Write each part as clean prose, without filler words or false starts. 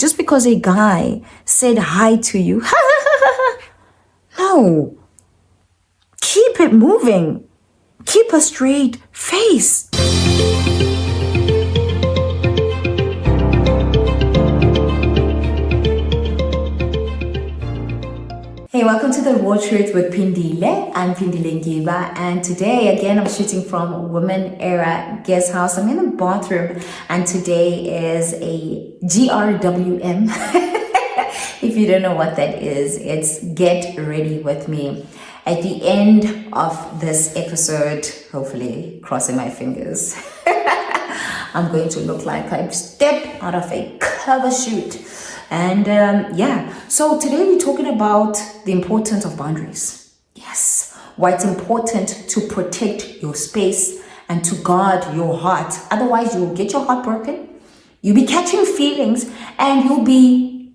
just because a guy said hi to you. No. Keep it moving. Keep a straight face. Hey, welcome to the Raw Truth with Phindile. I'm Phindile, and today again I'm shooting from Women Era Guest House. I'm in the bathroom, and today is a GRWM. If you don't know what that is, it's get ready with me. At the end of this episode, hopefully, crossing my fingers, I'm going to look like I've stepped out of a cover shoot. And so today we're talking about the importance of boundaries. Yes, why it's important to protect your space and to guard your heart. Otherwise, you'll get your heart broken. You'll be catching feelings, and you'll be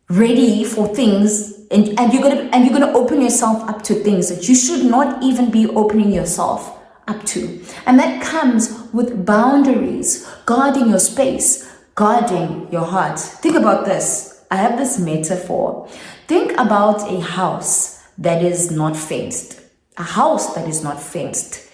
ready for things, and you're gonna open yourself up to things that you should not even be opening yourself up to. And that comes with boundaries, guarding your space, guarding your heart. Think about this. I have this metaphor. Think about a house that is not fenced. A house that is not fenced.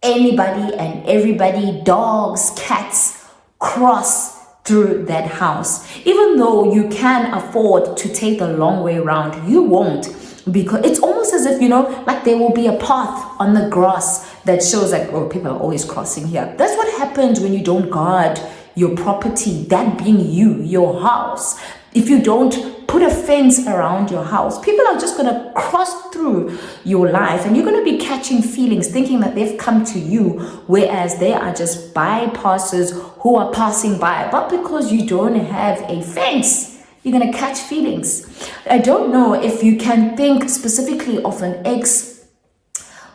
Anybody and everybody, dogs, cats, cross through that house. Even though you can afford to take the long way around, you won't, because it's almost as if, like there will be a path on the grass that shows like, oh, people are always crossing here. That's what happens when you don't guard your property, that being you, your house. If you don't put a fence around your house, people are just going to cross through your life, and you're going to be catching feelings thinking that they've come to you, whereas they are just bypassers who are passing by. But because you don't have a fence, you're going to catch feelings. I don't know if you can think specifically of an ex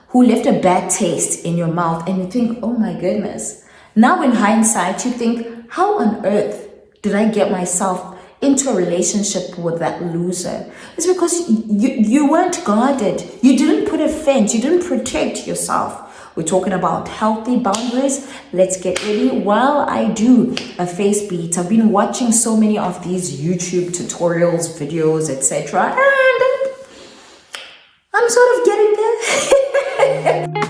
who left a bad taste in your mouth, and you think, oh my goodness. Now in hindsight, you think, how on earth did I get myself into a relationship with that loser? It's because you weren't guarded. You didn't put a fence. You didn't protect yourself. We're talking about healthy boundaries. Let's get ready. While I do a face beat, I've been watching so many of these YouTube tutorials, videos, etc. And I'm sort of getting there.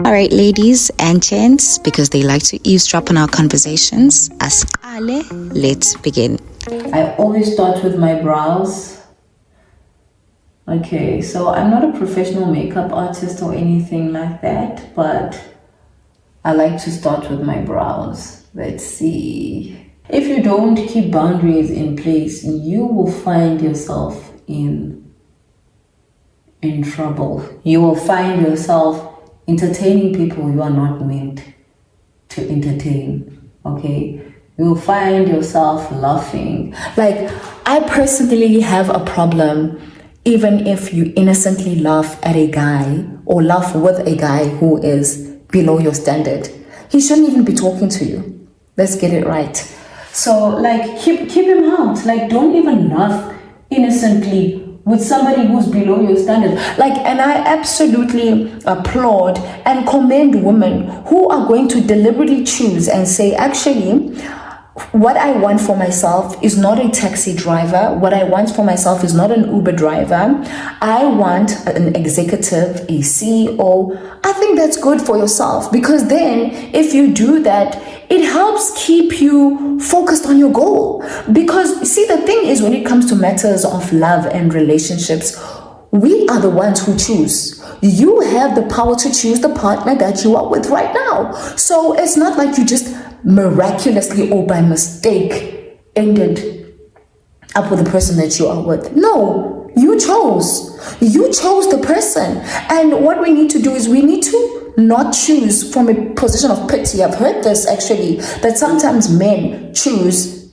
All right, ladies and gents, because they like to eavesdrop on our conversations, asqale, let's begin. I always start with my brows. Okay, so I'm not a professional makeup artist or anything like that, but I like to start with my brows. Let's see. If you don't keep boundaries in place, you will find yourself in trouble. You will find yourself entertaining people you are not meant to entertain, okay? You'll find yourself laughing. Like, I personally have a problem even if you innocently laugh at a guy or laugh with a guy who is below your standard. He shouldn't even be talking to you. Let's get it right. So, like, keep him out. Like, don't even laugh innocently with somebody who's below your standard. Like, and I absolutely applaud and commend women who are going to deliberately choose and say, actually, what I want for myself is not a taxi driver. What I want for myself is not an Uber driver. I want an executive, a CEO. I think that's good for yourself, because then if you do that, it helps keep you focused on your goal. Because see, the thing is, when it comes to matters of love and relationships, we are the ones who choose. You have the power to choose the partner that you are with right now. So it's not like you just miraculously or by mistake ended up with the person that you are with. No, you chose. You chose the person. And what we need to do is we need to not choose from a position of pity. I've heard this actually, that sometimes men choose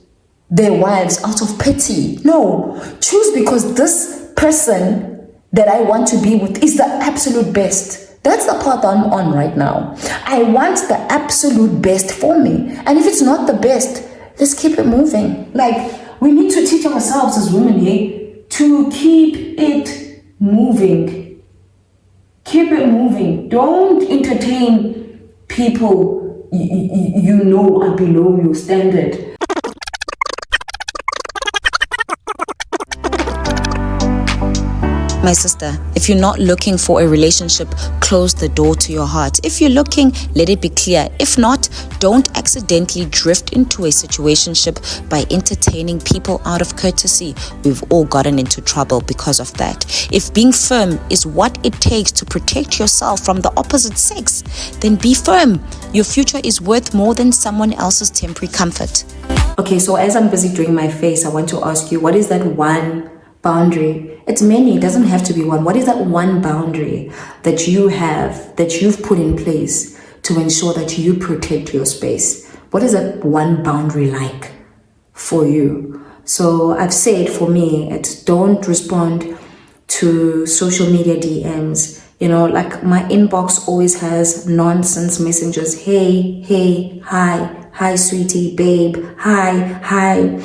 their wives out of pity. No, choose because this person that I want to be with is the absolute best. That's the path I'm on right now. I want the absolute best for me. And if it's not the best, let's keep it moving. Like, we need to teach ourselves as women here to keep it moving. Keep it moving. Don't entertain people you know are below your standard. My sister, if you're not looking for a relationship, close the door to your heart. If you're looking, let it be clear. If not, don't accidentally drift into a situationship by entertaining people out of courtesy. We've all gotten into trouble because of that. If being firm is what it takes to protect yourself from the opposite sex, then be firm. Your future is worth more than someone else's temporary comfort. Okay, so as I'm busy doing my face, I want to ask you, what is that one boundary? It's many, it doesn't have to be one. What is that one boundary that you have, that you've put in place to ensure that you protect your space? What is that one boundary like for you? So I've said for me, it's don't respond to social media DMs. You know, like my inbox always has nonsense messages. Hey, hi, sweetie, babe, hi.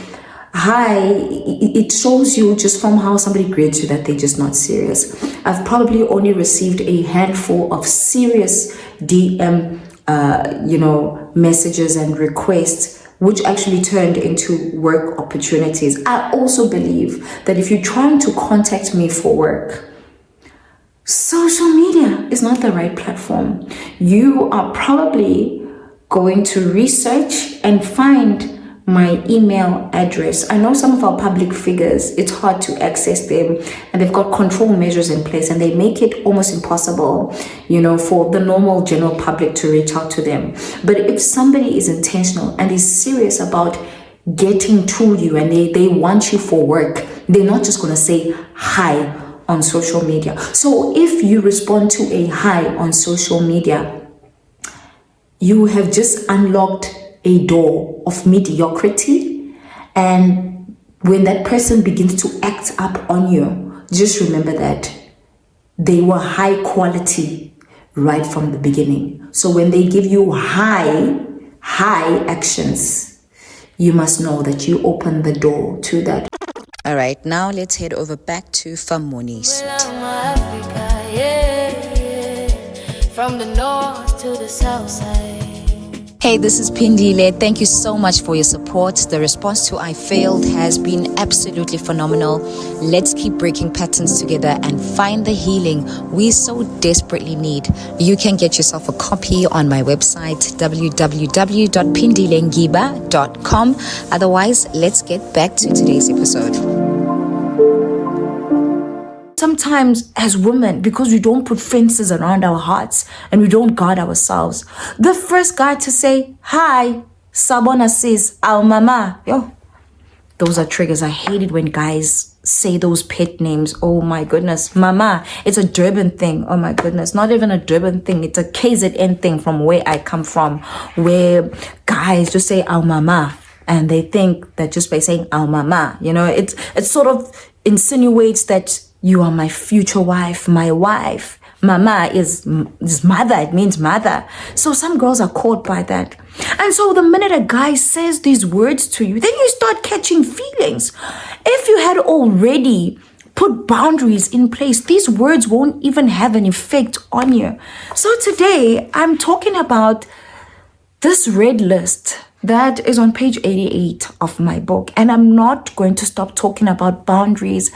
It shows you just from how somebody greets you that they're just not serious. I've probably only received a handful of serious DM, messages and requests, which actually turned into work opportunities. I also believe that if you're trying to contact me for work, social media is not the right platform. You are probably going to research and find my email address. I know some of our public figures, it's hard to access them, and they've got control measures in place, and they make it almost impossible, for the normal general public to reach out to them. But if somebody is intentional and is serious about getting to you and they want you for work, they're not just going to say hi on social media. So if you respond to a hi on social media, you have just unlocked a door of mediocrity, and when that person begins to act up on you, just remember that they were high quality right from the beginning. So when they give you high actions, you must know that you open the door to that. All right, now let's head over back to Famoni Suite. From the north to the south side. Hey, this is Phindile. Thank you so much for your support. The response to I Failed has been absolutely phenomenal. Let's keep breaking patterns together and find the healing we so desperately need. You can get yourself a copy on my website, www.phindilengiba.com. Otherwise, let's get back to today's episode. Sometimes as women, because we don't put fences around our hearts and we don't guard ourselves, the first guy to say, hi, Sabona says, our mama. Those are triggers. I hate it when guys say those pet names. Oh my goodness. Mama. It's a Durban thing. Oh my goodness. Not even a Durban thing. It's a KZN thing from where I come from, where guys just say, our mama. And they think that just by saying, our mama, it sort of insinuates that you are my future wife, my wife. Mama is mother. It means mother. So some girls are caught by that. And so the minute a guy says these words to you, then you start catching feelings. If you had already put boundaries in place, these words won't even have an effect on you. So today I'm talking about this red list that is on page 88 of my book. And I'm not going to stop talking about boundaries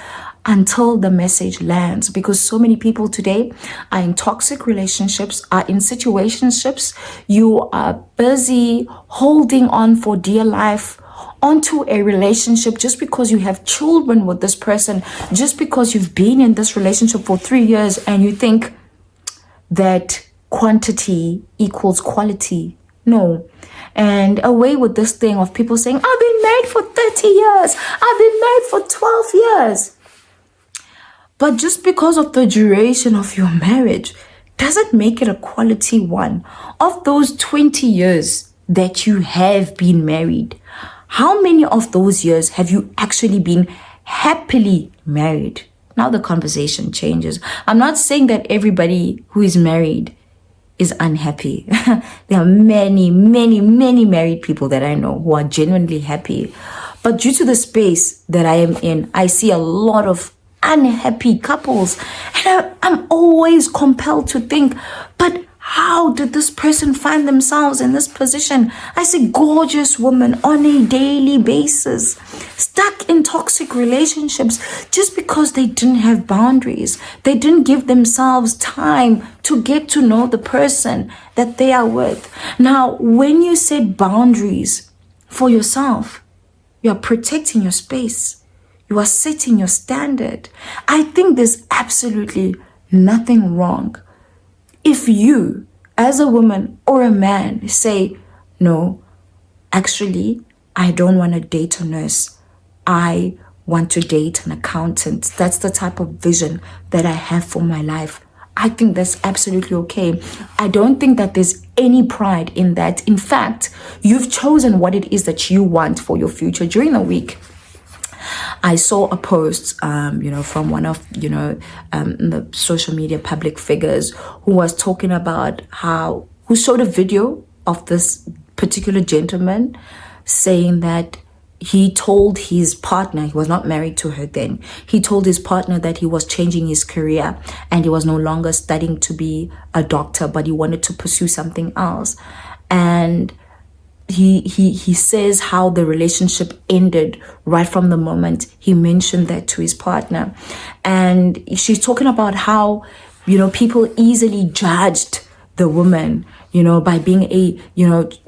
until the message lands, because so many people today are in toxic relationships, are in situationships. You are busy holding on for dear life onto a relationship just because you have children with this person, just because you've been in this relationship for 3 years and you think that quantity equals quality. No. And away with this thing of people saying, I've been married for 30 years. I've been married for 12 years. But just because of the duration of your marriage doesn't make it a quality one. Of those 20 years that you have been married, how many of those years have you actually been happily married? Now the conversation changes. I'm not saying that everybody who is married is unhappy. There are many, many, many married people that I know who are genuinely happy. But due to the space that I am in, I see a lot of unhappy couples. And I'm always compelled to think, but how did this person find themselves in this position? I see gorgeous women on a daily basis stuck in toxic relationships just because they didn't have boundaries. They didn't give themselves time to get to know the person that they are with. Now, when you set boundaries for yourself, you are protecting your space. You are setting your standard. I think there's absolutely nothing wrong if you, as a woman or a man, say, no, actually, I don't want to date a nurse. I want to date an accountant. That's the type of vision that I have for my life. I think that's absolutely okay. I don't think that there's any pride in that. In fact, you've chosen what it is that you want for your future. During the week, I saw a post, from one of, the social media public figures who was talking about who showed a video of this particular gentleman saying that he told his partner, he was not married to her then, he told his partner that he was changing his career and he was no longer studying to be a doctor, but he wanted to pursue something else. And he says how the relationship ended right from the moment he mentioned that to his partner. And she's talking about how, people easily judged the woman, by being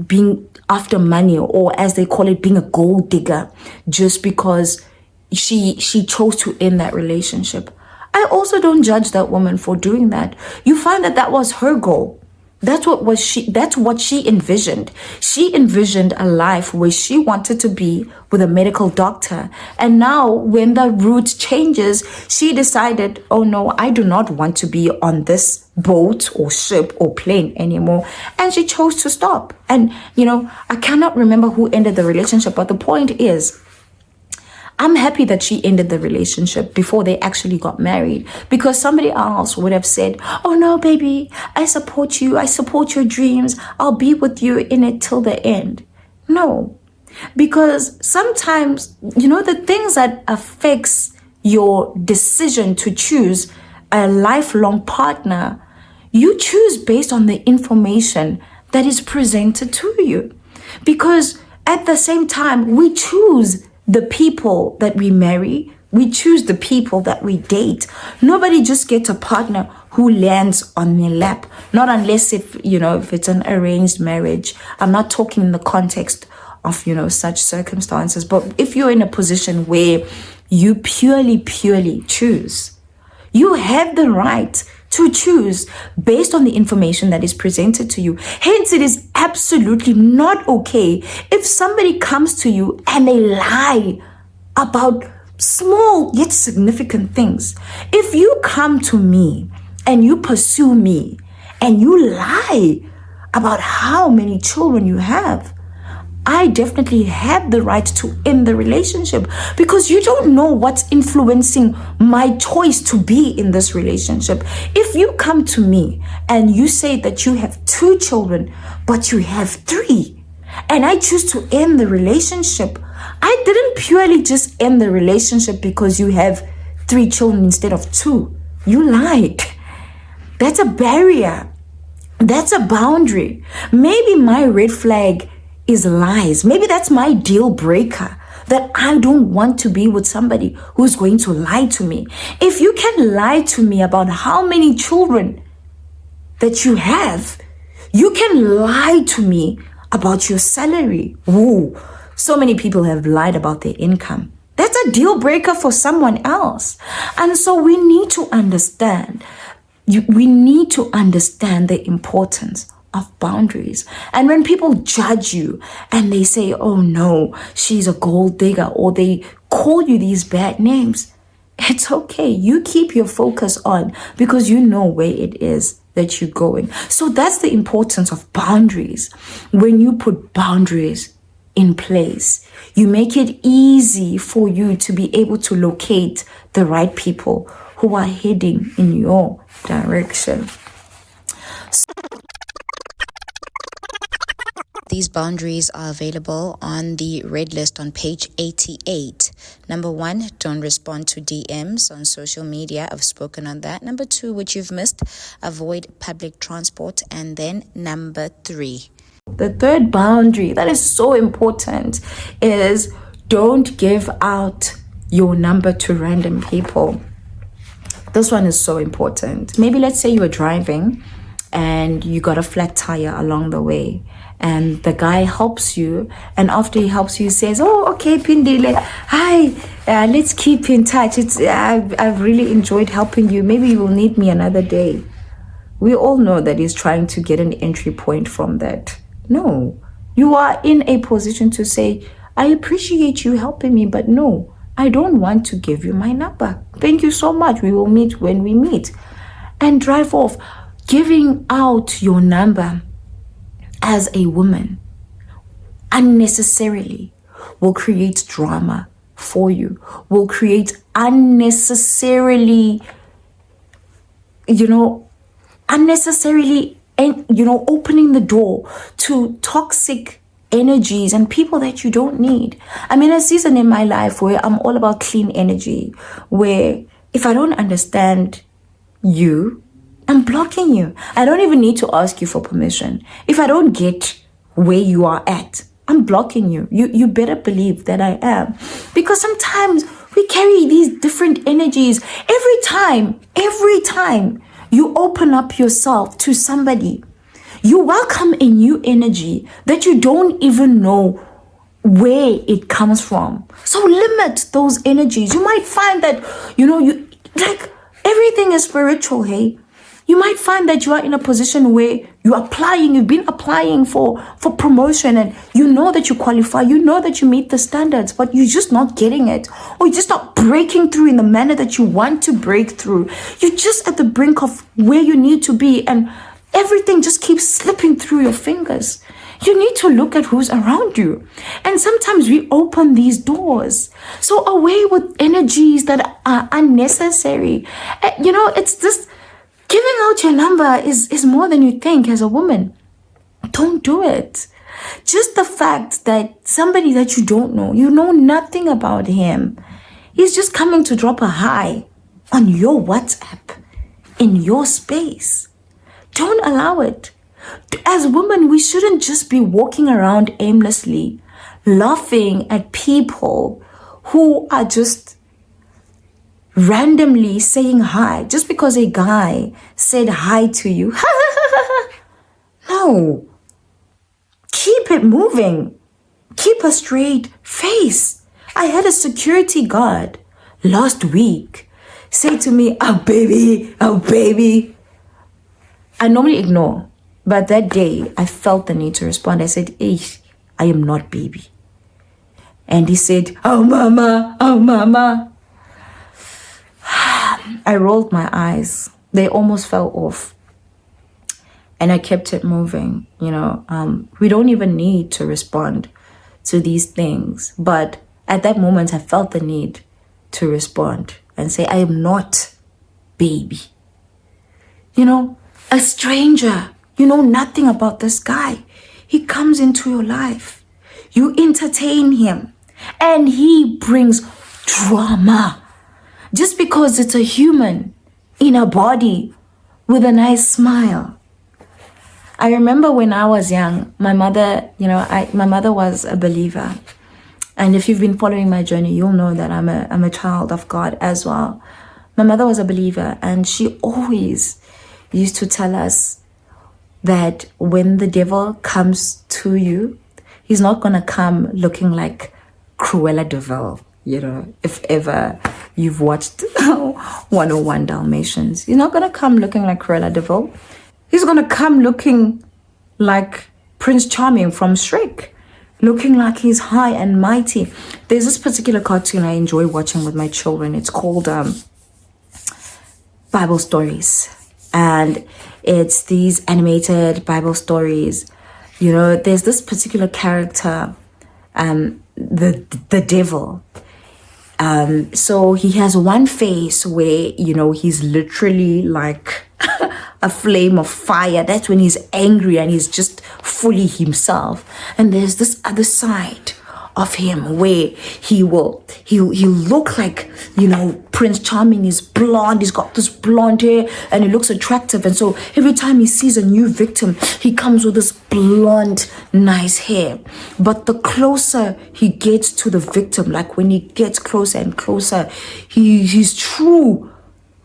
being after money, or as they call it, being a gold digger, just because she chose to end that relationship. I also don't judge that woman for doing that. You find that was her goal. That's what she envisioned. She envisioned a life where she wanted to be with a medical doctor. And now when the route changes, she decided, oh no, I do not want to be on this boat or ship or plane anymore. And she chose to stop. And, I cannot remember who ended the relationship, but the point is, I'm happy that she ended the relationship before they actually got married, because somebody else would have said, oh no, baby, I support you. I support your dreams. I'll be with you in it till the end. No, because sometimes, the things that affects your decision to choose a lifelong partner, you choose based on the information that is presented to you. Because at the same time, we choose the people that we marry. We choose the people that we date. Nobody just gets a partner who lands on their lap. Not unless if it's an arranged marriage. I'm not talking in the context of, such circumstances. But if you're in a position where you purely choose, you have the right to choose based on the information that is presented to you. Hence, it is absolutely not okay if somebody comes to you and they lie about small yet significant things. If you come to me and you pursue me and you lie about how many children you have, I definitely have the right to end the relationship, because you don't know what's influencing my choice to be in this relationship. If you come to me and you say that you have 2 children, but you have 3, and I choose to end the relationship, I didn't purely just end the relationship because you have 3 children instead of 2. You lied. That's a barrier. That's a boundary. Maybe my red flag is lies. Maybe that's my deal breaker, that I don't want to be with somebody who's going to lie to me. If you can lie to me about how many children that you have, you can lie to me about your salary. Ooh, so many people have lied about their income. That's a deal breaker for someone else. And so we need to understand. We need to understand the importance of boundaries. And when people judge you and they say, oh no, she's a gold digger, or they call you these bad names, it's okay. You keep your focus on, because you know where it is that you're going. So that's the importance of boundaries. When you put boundaries in place, you make it easy for you to be able to locate the right people who are heading in your direction. these boundaries are available on the red list on page 88. Number 1, don't respond to DMs on social media. I've spoken on that. Number 2, which you've missed, avoid public transport. And then number 3. The third boundary that is so important is don't give out your number to random people. This one is so important. Maybe let's say you were driving and you got a flat tire along the way, and the guy helps you, and after he helps you, he says, oh, okay, Phindile, hi, let's keep in touch. I've really enjoyed helping you. Maybe you will need me another day. We all know that he's trying to get an entry point from that. No, you are in a position to say, I appreciate you helping me, but no, I don't want to give you my number. Thank you so much. We will meet when we meet. And drive off. Giving out your number as a woman unnecessarily will create drama for you, will create unnecessarily, opening the door to toxic energies and people that you don't need. I'm in a season in my life where I'm all about clean energy, where if I don't understand you, I'm blocking you. I don't even need to ask you for permission. If I don't get where you are at, I'm blocking you. You better believe that I am. Because sometimes we carry these different energies. Every time you open up yourself to somebody, you welcome a new energy that you don't even know where it comes from. So limit those energies. You might find that, everything is spiritual, hey? You might find that you are in a position where you've been applying for promotion, and you know that you qualify, you know that you meet the standards, but you're just not getting it, or you're just not breaking through in the manner that you want to break through. You're just at the brink of where you need to be, and everything just keeps slipping through your fingers. You need to look at who's around you. And sometimes we open these doors. So away with energies that are unnecessary. It's just giving out your number is more than you think as a woman. Don't do it. Just the fact that somebody that you don't know, you know nothing about him, he's just coming to drop a hi on your WhatsApp in your space. Don't allow it. As women, we shouldn't just be walking around aimlessly, laughing at people who are just randomly saying hi just because a guy said hi to you. No. Keep it moving. Keep a straight face. I had a security guard last week say to me, oh baby. I normally ignore, but that day I felt the need to respond. I said, hey, I am not baby. And he said, oh mama. I rolled my eyes. They almost fell off. And I kept it moving. We don't even need to respond to these things. But at that moment, I felt the need to respond and say, I am not baby. A stranger, you know nothing about this guy. He comes into your life. You entertain him. And he brings drama. Just because it's a human in a body with a nice smile. I remember when I was young, my mother, my mother was a believer. And if you've been following my journey, you'll know that I'm a child of God as well. My mother was a believer, and she always used to tell us that when the devil comes to you, he's not going to come looking like Cruella de Vil. If ever you've watched 101 Dalmatians, he's not going to come looking like Cruella de Vil. He's going to come looking like Prince Charming from Shrek, looking like he's high and mighty. There's this particular cartoon I enjoy watching with my children. It's called Bible Stories. And it's these animated Bible stories. There's this particular character, the devil. So he has one face where, he's literally like a flame of fire. That's when he's angry and he's just fully himself. And there's this other side of him where he'll look like, Prince Charming. Is blonde, he's got this blonde hair and he looks attractive, and so every time he sees a new victim, he comes with this blonde nice hair. But the closer he gets to the victim, like when he gets closer and closer, his true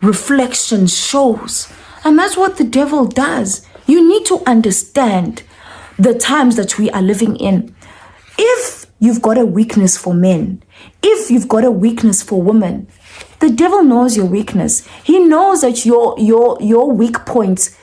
reflection shows. And that's what the devil does. You need to understand the times that we are living in. If you've got a weakness for men, if you've got a weakness for women, the devil knows your weakness. He knows that your weak points,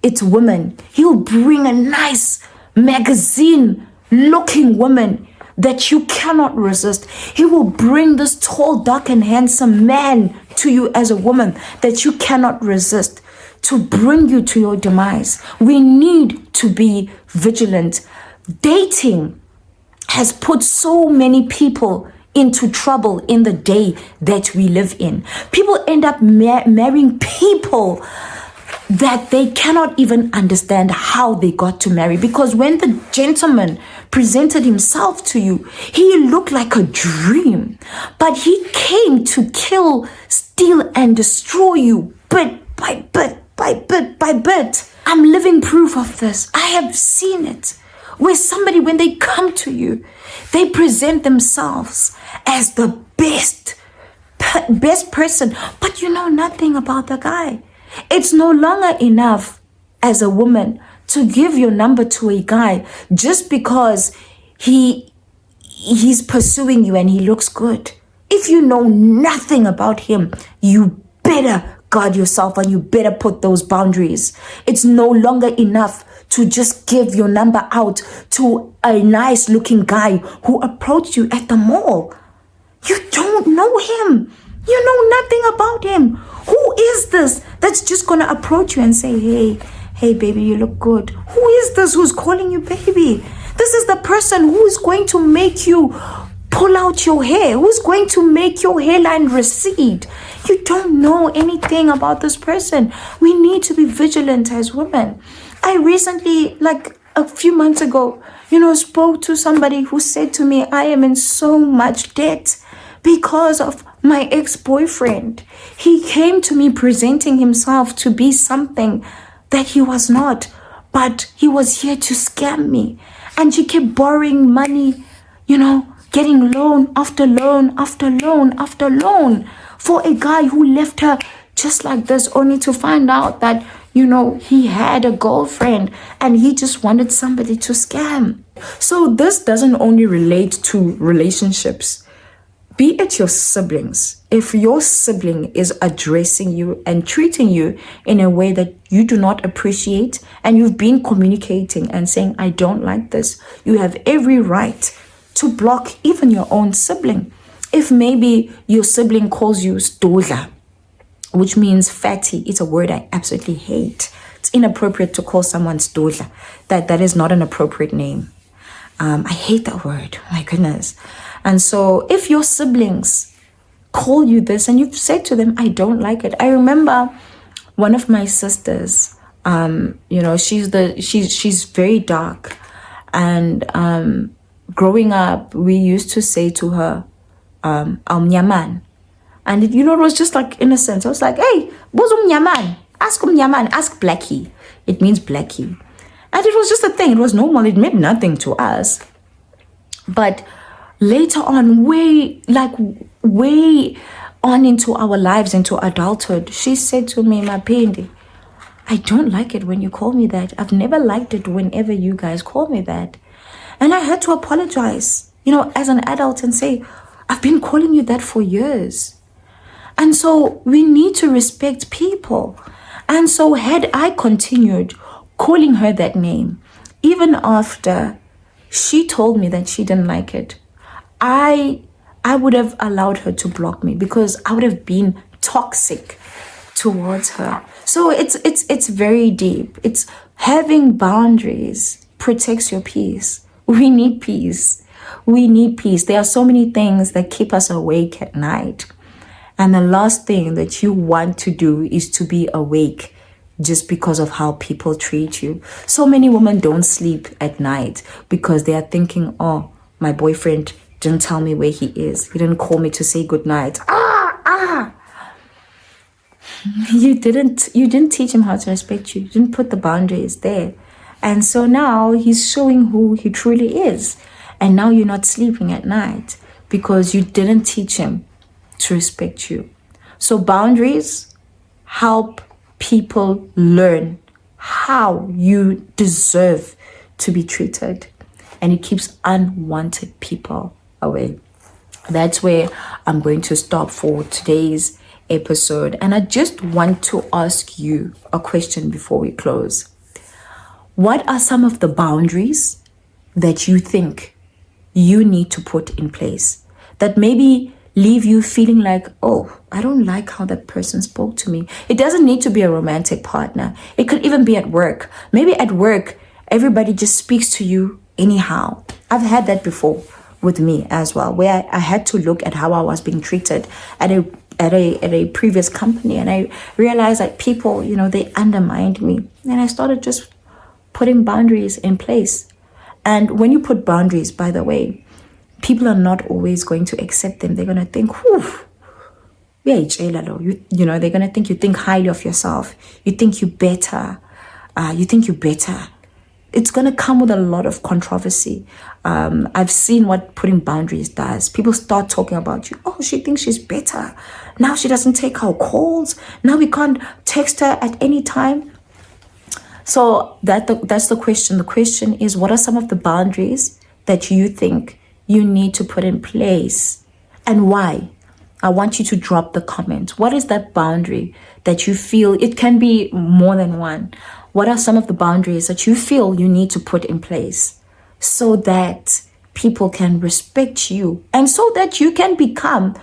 it's women. He'll bring a nice magazine looking woman that you cannot resist. He will bring this tall, dark and handsome man to you as a woman that you cannot resist, to bring you to your demise. We need to be vigilant. Dating has put so many people into trouble in the day that we live in. People end up marrying people that they cannot even understand how they got to marry. Because when the gentleman presented himself to you, he looked like a dream. But he came to kill, steal, and destroy you bit by bit, by bit by bit. I'm living proof of this. I have seen it. Where somebody, when they come to you, they present themselves as the best person, but you know nothing about the guy. It's no longer enough as a woman to give your number to a guy just because he's pursuing you and he looks good. If you know nothing about him, you better guard yourself and you better put those boundaries. It's no longer enough to just give your number out to a nice looking guy who approached you at the mall. You don't know him. You know nothing about him. Who is this that's just gonna approach you and say, hey baby, you look good? Who is this who's calling you baby? This is the person who is going to make you pull out your hair, who's going to make your hairline recede. You don't know anything about this person. We need to be vigilant as women. I recently, like a few months ago, spoke to somebody who said to me, I am in so much debt because of my ex-boyfriend. He came to me presenting himself to be something that he was not, but he was here to scam me. And she kept borrowing money, getting loan after loan after loan after loan for a guy who left her just like this, only to find out that he had a girlfriend and he just wanted somebody to scam. So this doesn't only relate to relationships. Be it your siblings. If your sibling is addressing you and treating you in a way that you do not appreciate, and you've been communicating and saying, I don't like this, you have every right to block even your own sibling. If maybe your sibling calls you stodla, which means fatty, it's a word I absolutely hate. It's inappropriate to call someone stodla. That is not an appropriate name. I hate that word, my goodness. And so if your siblings call you this and you've said to them, I don't like it. I remember one of my sisters, she's very dark. And growing up, we used to say to her, Nyaman. And it was just like innocent. I was like, hey, bozum Nyaman, ask Nyaman, ask Blackie. It means Blackie. And it was just a thing. It was normal. It meant nothing to us. But later on, way on into our lives, into adulthood, she said to me, Mapindi, I don't like it when you call me that. I've never liked it whenever you guys call me that. And I had to apologize, as an adult and say, I've been calling you that for years. And so we need to respect people. And so had I continued calling her that name, even after she told me that she didn't like it, I would have allowed her to block me because I would have been toxic towards her. So it's very deep. It's having boundaries protects your peace. We need peace. We need peace. There are so many things that keep us awake at night. And the last thing that you want to do is to be awake just because of how people treat you. So many women don't sleep at night because they are thinking, oh, my boyfriend didn't tell me where he is. He didn't call me to say goodnight. You didn't teach him how to respect you. You didn't put the boundaries there. And so now he's showing who he truly is. And now you're not sleeping at night because you didn't teach him to respect you. So boundaries help people learn how you deserve to be treated. And it keeps unwanted people away. That's where I'm going to stop for today's episode. And I just want to ask you a question before we close. What are some of the boundaries that you think you need to put in place that maybe leave you feeling like, oh, I don't like how that person spoke to me? It doesn't need to be a romantic partner. It could even be at work. Maybe at work, everybody just speaks to you anyhow. I've had that before with me as well, where I had to look at how I was being treated at a previous company, and I realized that people, they undermined me, and I started just putting boundaries in place. And when you put boundaries, by the way, people are not always going to accept them. They're going to think, whew, they're going to think you think highly of yourself. You think you're better. It's going to come with a lot of controversy. I've seen what putting boundaries does. People start talking about you. Oh, she thinks she's better. Now she doesn't take our calls. Now we can't text her at any time. So that's the question. The question is, what are some of the boundaries that you think you need to put in place, and why? I want you to drop the comment. What is that boundary that you feel? It can be more than one. What are some of the boundaries that you feel you need to put in place so that people can respect you and so that you can become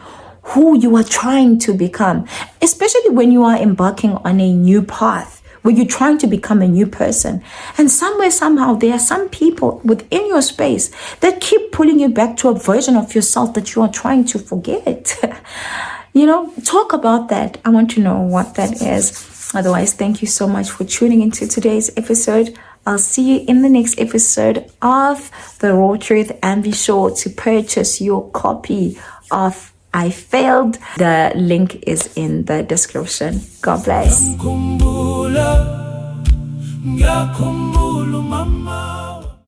who you are trying to become, especially when you are embarking on a new path, where you're trying to become a new person. And somewhere, somehow, there are some people within your space that keep pulling you back to a version of yourself that you are trying to forget. Talk about that. I want to know what that is. Otherwise, thank you so much for tuning into today's episode. I'll see you in the next episode of The Raw Truth, and be sure to purchase your copy of I Failed. The link is in the description. God bless.